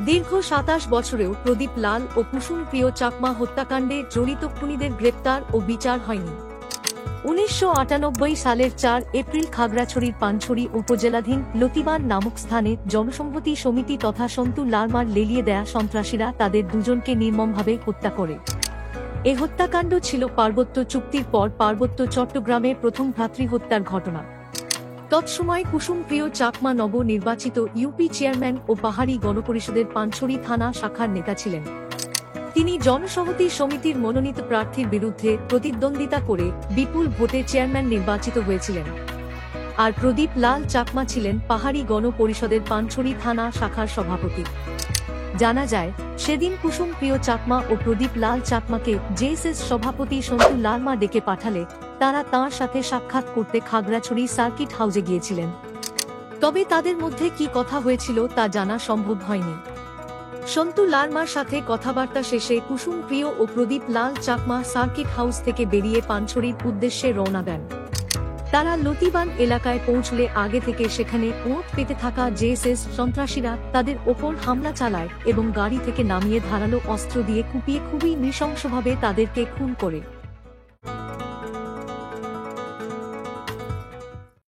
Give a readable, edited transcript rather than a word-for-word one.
দীর্ঘ ২৭ বছরেও প্রদীপ লাল ও কুসুম প্রিয় চাকমা হত্যাকাণ্ডে জড়িত খুনিদের গ্রেপ্তার ও বিচার হয়নি। ১৯৯৮ সালের ৪ এপ্রিল খাগড়াছড়ির পানছড়ি উপজেলাধীন লতিবান নামক স্থানে জনসংহতি সমিতি তথা সন্তু লারমার লেলিয়ে দেয়া সন্ত্রাসীরা তাদের দুজনকে নির্মমভাবে হত্যা করে। এ হত্যাকাণ্ড ছিল পার্বত্য চুক্তির পর পার্বত্য চট্টগ্রামে প্রথম ভ্রাতৃহত্যার ঘটনা। তৎসময় কুসুম প্রিয় চাকমা নব নির্বাচিত ইউপি চেয়ারম্যান ও পাহাড়ি গণপরিষদের পানছড়ি থানা শাখার নেতা ছিলেন। তিনি জনসংহতি সমিতির মনোনীত প্রার্থীর বিরুদ্ধে প্রতিদ্বন্দ্বিতা করে বিপুল ভোটে চেয়ারম্যান নির্বাচিত হয়েছিলেন। আর প্রদীপ লাল চাকমা ছিলেন পাহাড়ি গণপরিষদের পানছড়ি থানা শাখার সভাপতি। জানা যায়, সেদিন কুসুম প্রিয় চাকমা ও প্রদীপ লাল চাকমাকে জেএসএস সভাপতি সন্তু লারমা ডেকে পাঠালে তারা তাঁর সাথে সাক্ষাৎ করতে খাগড়াছড়ি সার্কিট হাউসে গিয়েছিলেন। তবে তাদের মধ্যে কি কথা হয়েছিল তা জানা সম্ভব হয়নি। সন্তু লারমার সাথে কথাবার্তা শেষে কুসুম প্রিয় ও প্রদীপ লাল চাকমা সার্কিট হাউস থেকে বেরিয়ে পানছড়ির উদ্দেশ্যে রওনা দেন। তারা লতিবান এলাকায় পৌঁছলে আগে থেকে সেখানে ওঁত পেতে থাকা জেএসএস সন্ত্রাসীরা তাদের ওপর হামলা চালায় এবং গাড়ি থেকে নামিয়ে ধারালো অস্ত্র দিয়ে কুপিয়ে খুবই নৃশংসভাবে তাদেরকে খুন করে।